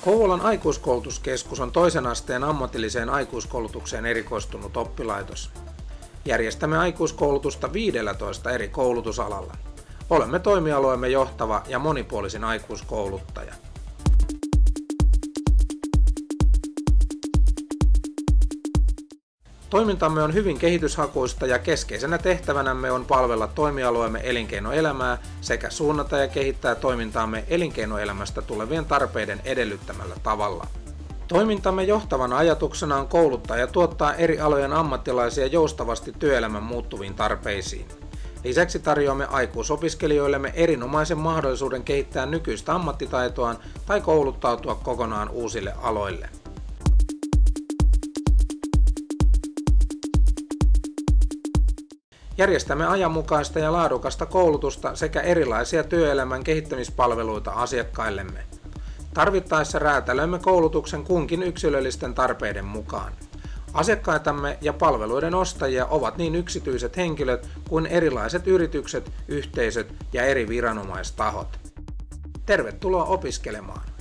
Kouvolan aikuiskoulutuskeskus on toisen asteen ammatilliseen aikuiskoulutukseen erikoistunut oppilaitos. Järjestämme aikuiskoulutusta 15 eri koulutusalalla. Olemme toimialueemme johtava ja monipuolisin aikuiskouluttaja. Toimintamme on hyvin kehityshakuista ja keskeisenä tehtävänämme on palvella toimialueemme elinkeinoelämää sekä suunnata ja kehittää toimintaamme elinkeinoelämästä tulevien tarpeiden edellyttämällä tavalla. Toimintamme johtavana ajatuksena on kouluttaa ja tuottaa eri alojen ammattilaisia joustavasti työelämän muuttuviin tarpeisiin. Lisäksi tarjoamme aikuisopiskelijoillemme erinomaisen mahdollisuuden kehittää nykyistä ammattitaitoaan tai kouluttautua kokonaan uusille aloille. Järjestämme ajanmukaista ja laadukasta koulutusta sekä erilaisia työelämän kehittämispalveluita asiakkaillemme. Tarvittaessa räätälöimme koulutuksen kunkin yksilöllisten tarpeiden mukaan. Asiakkaitamme ja palveluiden ostajia ovat niin yksityiset henkilöt kuin erilaiset yritykset, yhteisöt ja eri viranomaistahot. Tervetuloa opiskelemaan!